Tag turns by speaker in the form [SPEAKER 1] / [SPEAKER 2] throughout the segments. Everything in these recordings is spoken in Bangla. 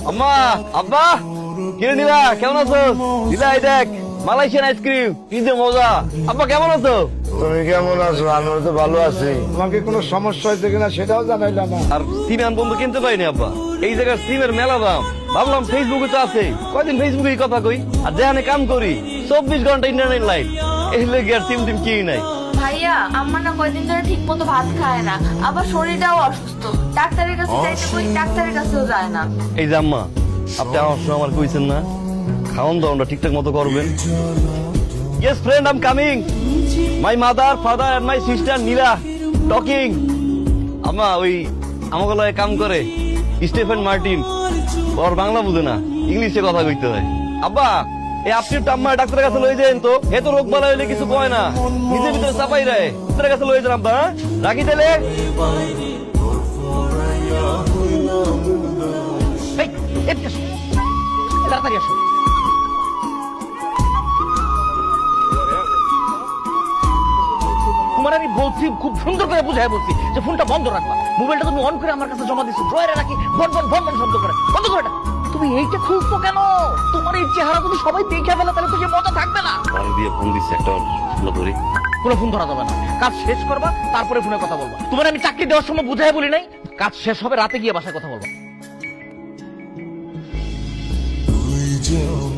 [SPEAKER 1] আম্মা, আব্বা, কিরে নীলা, কেমন আছো? নীলা, এই দেখ মালয়েশিয়ান আইসক্রিম, কি যে মজা। আব্বা কেমন আছো?
[SPEAKER 2] তুমি কেমন আছো? আমি তো ভালো আছি। তোমাকে কোনো সমস্যা হয়েছে কিনা সেটাও জানাইলা না।
[SPEAKER 1] আর সিম আন বন্ধু কিনতে পাইনি আব্বা। এই জায়গার সিমের মেলা দাম। ভাবলাম ফেসবুকে তো আছে, কয়দিন ফেসবুকে কথা কই। আর যেখানে কাম করি 24 ঘন্টা ইন্টারনেট লাইন, এই লেগে আর সিম টিম কিনি নাই।
[SPEAKER 3] ভাইয়া আমার না কয়দিন ধরে ঠিক মতো ভাত খায় না, আবার শরীরটাও অসুস্থ। ডাক্তারের কাছে যাইতে কই, ডাক্তারের কাছেও যায় না।
[SPEAKER 1] এই যে আম্মা, আপনি আমার সময় আমার কইছেন না খাওয়ান দাওয়ানটা ঠিকঠাক মতো করবেন। Yes friend, I am coming. My mother, father and my sister Nila talking. আম্মা, ওই আমাকে লয়ে কাম করে স্টিফেন মার্টিন, ওর বাংলা বুঝে না, ইংলিশে কথা কইতে হয়। আব্বা, এই আপনি একটু আম্মা ডাক্তারের কাছে লয়ে যান তো, এত রোগ বালা হইলে কিছু কয় না, নিজের ভিতরে চাপাই রায়। ডাক্তারের কাছে লয়ে যান আব্বা, হ্যাঁ? রাখি তাহলে।
[SPEAKER 4] এই, এদিকে আসো। তাড়াতাড়ি আসো। তোমার আমি বলছি, খুব সুন্দর করে বুঝাই বলছি যে ফোনটা বন্ধ রাখবা। মোবাইলটা তুমি অন করে আমার কাছে জমা দিচ্ছ, ড্রয়ারে রাখি ভন ভন ভন ভন শব্দ করে। বন্ধ করে এটা। তুমি এইটা খুলছো কেন? তোমার এই চেহারা যদি সবাই দেখে ফেলে তাহলে তো সে মজা থাকবে না।
[SPEAKER 1] বাড়ি দিয়ে ফোন দিচ্ছে একটা, ফোন ধরি।
[SPEAKER 4] কোনো ফোন ধরা যাবে না, কাজ শেষ করবা তারপরে ফোনে কথা বলবা। তোমার আমি চাকরি দেওয়ার সময় বুঝাই বলি নাই, কাজ শেষ হবে রাতে গিয়ে বাসায় কথা বলবা।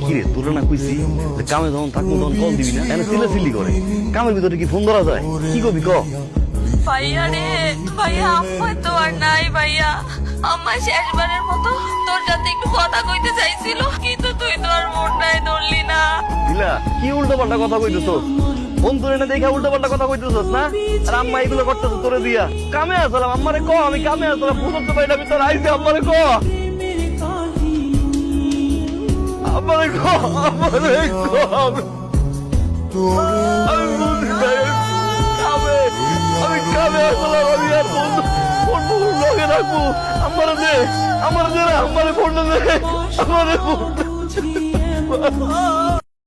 [SPEAKER 1] কিরে, তোরা না কইছি যে কামে যখন থাকবো তখন কল দিবি না, এনে সিলে সিলি করে। কামের ভিতরে কি ফোন ধরা যায়? কি করবি ক?
[SPEAKER 3] ভাইয়া রে, ভাইয়া আম্মা তো আর নাই। ভাইয়া আম্মা শেষবারের মতো তোর সাথে একটু কথা কইতে চাইছিল, কিন্তু তুই তো আর মনটাই ধরলি না।
[SPEAKER 1] দিলা, কি উল্টো পাল্টা কথা কইতেছস? ফোন তোরে না দেখে উল্টো পাল্টা কথা কইতেছস না? আর আম্মা এগুলো করতেছ তোরে দিয়া। কামে আসলাম, আম্মারে ক আমি কামে আসলাম, বুঝতে পারি না আমি তোর আইছি। আম্মারে ক, আমারে ক, আমারে ক। আমি বুঝি না, আমি কামে আসলাম, আমি আর ফোন লগে রাখবো। আমারে দে, আমারে দে, আমারে ফোনটা দে, আমারে ফোনটা।